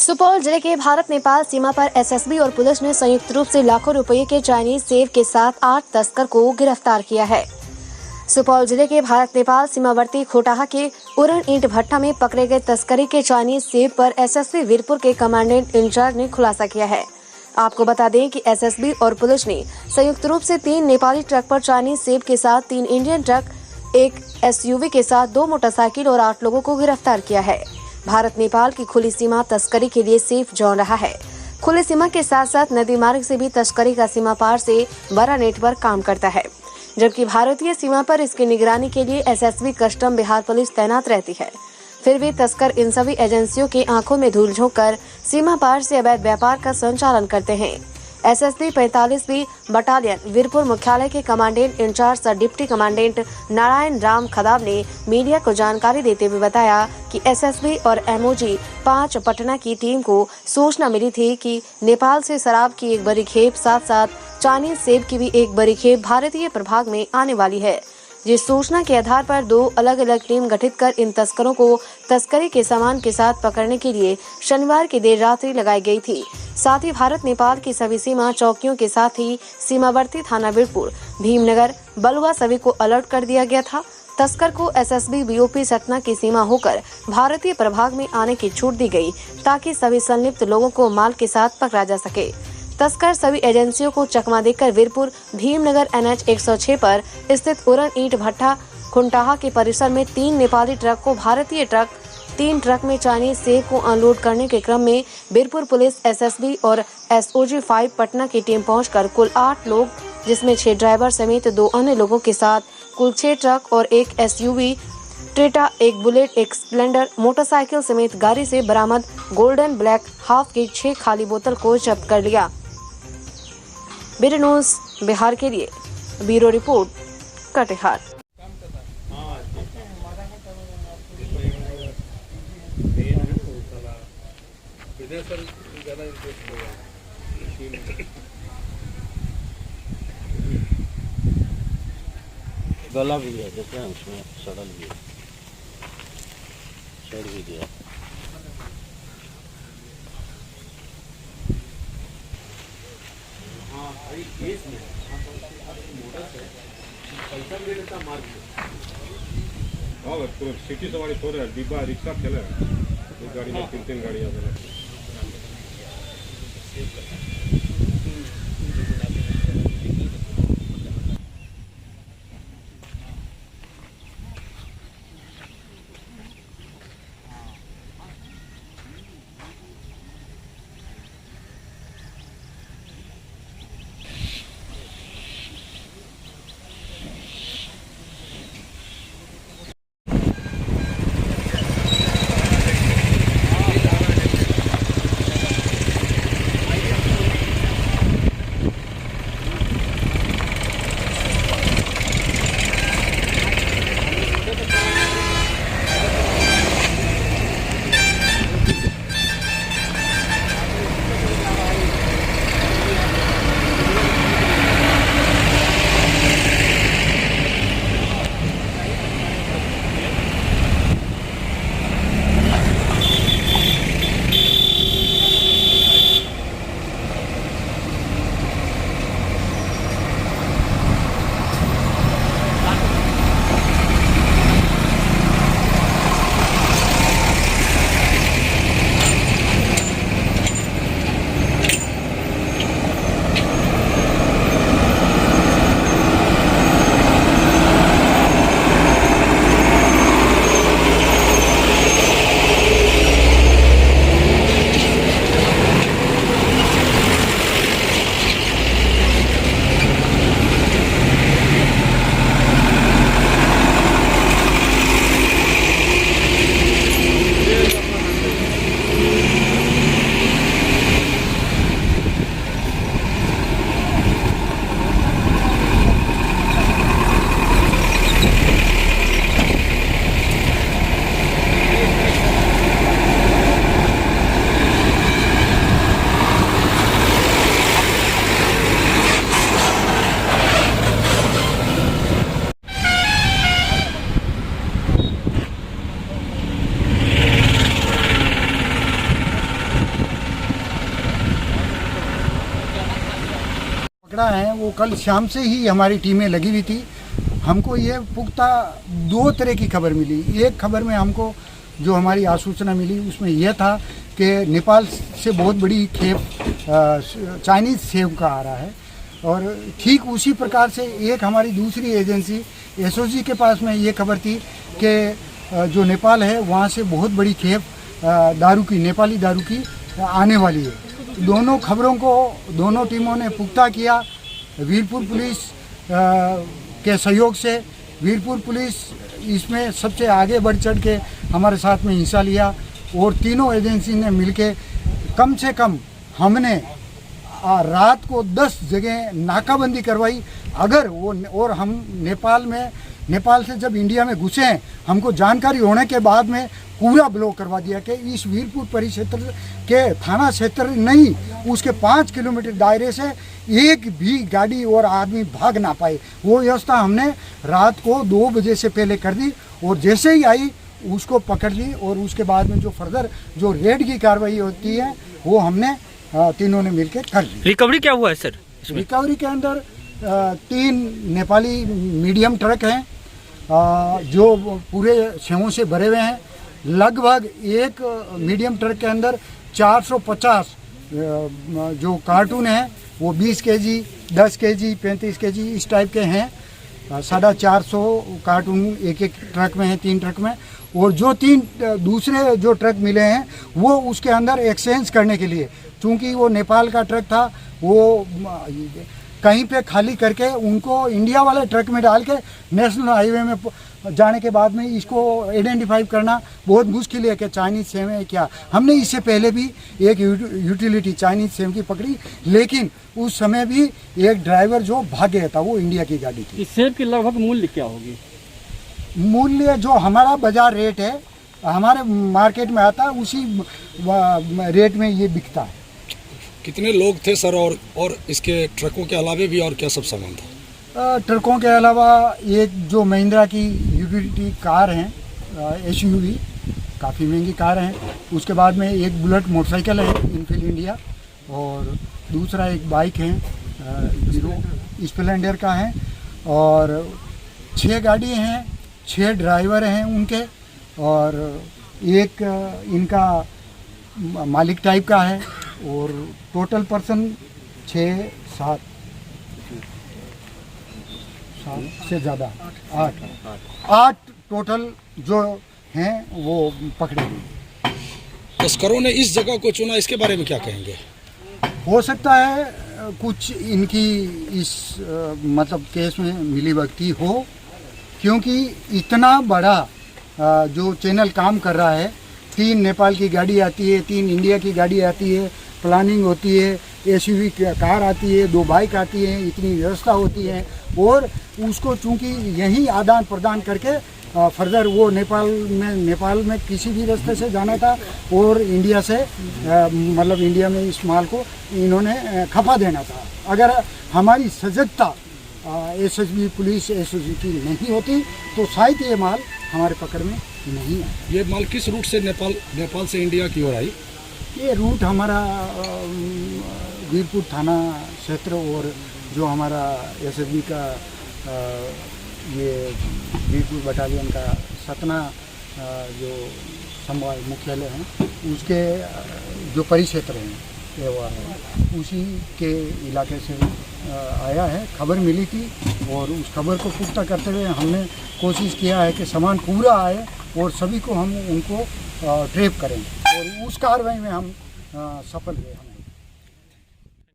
सुपौल जिले के भारत नेपाल सीमा पर एसएसबी और पुलिस ने संयुक्त रूप से लाखों रुपए के चाइनीज सेब के साथ 8 तस्कर को गिरफ्तार किया है। सुपौल जिले के भारत नेपाल सीमावर्ती खोटाहा के उरण ईंट भट्टा में पकड़े गए तस्करी के चाइनीज सेब पर एसएसबी वीरपुर के कमांडेंट इंचार्ज ने खुलासा किया है। आपको बता दें कि एसएसबी और पुलिस ने संयुक्त रूप से 3 नेपाली ट्रक पर चाइनीज सेब के साथ 3 इंडियन ट्रक, 1 एसयूवी के साथ 2 मोटरसाइकिल और 8 लोगों को गिरफ्तार किया है। भारत नेपाल की खुली सीमा तस्करी के लिए सेफ जोन रहा है। खुली सीमा के साथ साथ नदी मार्ग से भी तस्करी का सीमा पार से बड़ा नेटवर्क काम करता है, जबकि भारतीय सीमा पर इसकी निगरानी के लिए एसएसबी, कस्टम, बिहार पुलिस तैनात रहती है। फिर भी तस्कर इन सभी एजेंसियों की आंखों में धूल झोंक कर सीमा पार से अवैध व्यापार का संचालन करते हैं। एसएसबी 45वीं बटालियन वीरपुर मुख्यालय के commandant in-charge sir deputy commandant Narayan Ram Khadab ने मीडिया को जानकारी देते हुए बताया कि एसएसबी और एमओजी 5 पटना की टीम को सूचना मिली थी कि नेपाल से शराब की एक बड़ी खेप साथ साथ चाइनीज सेब की भी एक बड़ी खेप भारतीय प्रभाग में आने वाली है। जिस सूचना के आधार पर 2 अलग अलग टीम गठित कर इन तस्करों को तस्करी के सामान के साथ पकड़ने के लिए शनिवार की देर रात्रि लगाई गई थी। साथ ही भारत नेपाल की सभी सीमा चौकियों के साथ ही सीमावर्ती थाना वीरपुर, भीमनगर, बलुआ सभी को अलर्ट कर दिया गया था। तस्कर को एसएसबी बीओपी सतना की सीमा होकर भारतीय प्रभाग में आने की छूट दी गई, ताकि सभी संलिप्त लोगों को माल के साथ पकड़ा जा सके। तस्कर सभी एजेंसियों को चकमा देकर वीरपुर भीमनगर NH 106 पर स्थित उरण ईंट भट्टा खोटाहा के परिसर में 3 नेपाली ट्रक को भारतीय ट्रक, 3 ट्रक में चाइनीज सेब को अनलोड करने के क्रम में वीरपुर पुलिस, एसएसबी और एसओजी 5 पटना की टीम पहुंचकर कुल 8 लोग, जिसमें 6 ड्राइवर समेत 2 अन्य लोगों के साथ कुल 6 ट्रक और 1 एसयूवी ट्रेटा, 1 बुलेट, 1 स्प्लेंडर मोटरसाइकिल समेत गाड़ी से बरामद गोल्डन ब्लैक हाफ की 6 खाली बोतल को जब्त कर लिया। ब्यूरो न्यूज बिहार के लिए ब्यूरो रिपोर्ट कटिहार। गला भी है, देखते हैं उसमें सड़ल भी है, सड़ भी गया। सिटी सवारी थोड़े डिब्बा रिक्शा चले, एक गाड़ी में 3 गाड़ियाँ पकड़ा है वो कल शाम से ही हमारी टीमें लगी हुई थी। हमको ये पुख्ता 2 तरह की खबर मिली। एक खबर में हमको जो हमारी आसूचना मिली उसमें यह था कि नेपाल से बहुत बड़ी खेप चाइनीज़ सेब का आ रहा है, और ठीक उसी प्रकार से एक हमारी दूसरी एजेंसी एसओजी के पास में ये खबर थी कि जो नेपाल है वहाँ से बहुत बड़ी खेप दारू की, नेपाली दारू की आने वाली है। दोनों खबरों को दोनों टीमों ने पुख्ता किया। वीरपुर पुलिस के सहयोग से वीरपुर पुलिस इसमें सबसे आगे बढ़ चढ़ के हमारे साथ में हिस्सा लिया, और तीनों एजेंसी ने मिलके कम से कम हमने रात को 10 जगह नाकाबंदी करवाई। अगर वो और हम नेपाल से जब इंडिया में घुसे हैं, हमको जानकारी होने के बाद में पूरा ब्लॉक करवा दिया कि इस वीरपुर परिक्षेत्र के थाना क्षेत्र नहीं, उसके 5 किलोमीटर दायरे से एक भी गाड़ी और आदमी भाग ना पाए। वो व्यवस्था हमने रात को 2 बजे से पहले कर दी, और जैसे ही आई उसको पकड़ ली, और उसके बाद में जो फर्दर जो रेड की कार्रवाई होती है वो हमने तीनों ने मिलकर कर ली। रिकवरी क्या हुआ है सर? रिकवरी के अंदर 3 नेपाली मीडियम ट्रक हैं जो पूरे सेवों से भरे हुए हैं। लगभग एक मीडियम ट्रक के अंदर 450 जो कार्टून हैं वो 20 केजी, 10 केजी, 35 केजी इस टाइप के हैं। 450 कार्टून एक ट्रक में है, 3 ट्रक में। और जो 3 दूसरे जो ट्रक मिले हैं वो उसके अंदर एक्सचेंज करने के लिए, चूँकि वो नेपाल का ट्रक था, वो कहीं पे खाली करके उनको इंडिया वाले ट्रक में डाल के नेशनल हाईवे में जाने के बाद में इसको आइडेंटिफाई करना बहुत मुश्किल है कि चाइनीज़ सेम है क्या। हमने इससे पहले भी एक यूटिलिटी चाइनीज़ सेम की पकड़ी, लेकिन उस समय भी एक ड्राइवर जो भाग गया था, वो इंडिया की गाड़ी थी। इस सेब की लगभग मूल्य क्या होगी? मूल्य जो हमारा बाजार रेट है, हमारे मार्केट में आता है, उसी रेट में ये बिकता है। कितने लोग थे सर, और इसके ट्रकों के अलावा भी और क्या सब सामान था? ट्रकों के अलावा एक जो महिंद्रा की यूटिलिटी कार हैं, SUV, काफ़ी महंगी कार हैं। उसके बाद में एक बुलेट मोटरसाइकिल है इनफील्ड इंडिया, और दूसरा एक बाइक है हीरो स्प्लेंडर का है, और 6 गाड़ी हैं, 6 ड्राइवर हैं उनके, और एक इनका मालिक टाइप का है, और टोटल पर्सन 6-7 से ज़्यादा 8 टोटल जो हैं वो पकड़े गए। तस्करों ने इस जगह को चुना, इसके बारे में क्या कहेंगे? हो सकता है कुछ इनकी इस मतलब केस में मिलीभगती हो, क्योंकि इतना बड़ा जो चैनल काम कर रहा है, 3 नेपाल की गाड़ी आती है, 3 इंडिया की गाड़ी आती है, प्लानिंग होती है, SUV कार आती है, 2 बाइक आती है, इतनी व्यवस्था होती है, और उसको चूंकि यहीं आदान प्रदान करके फर्दर वो नेपाल में किसी भी रास्ते से जाना था, और इंडिया से मतलब इंडिया में इस माल को इन्होंने खपा देना था। अगर हमारी सजगता SSB पुलिस SOG की नहीं होती तो शायद ये माल हमारे पकड़ में नहीं है। ये माल किस रूट से नेपाल से इंडिया की ओर आई? ये रूट हमारा वीरपुर थाना क्षेत्र, और जो हमारा SSB का ये वीरपुर बटालियन का सतना जो संभाग मुख्यालय है, उसके जो परिक्षेत्र हैं है उसी के इलाके से आया है। खबर मिली थी, और उस खबर को पुख्ता करते हुए हमने कोशिश किया है कि सामान पूरा आए और सभी को हम उनको ट्रेप करें, और उस कार्रवाई में हम सफल हुए।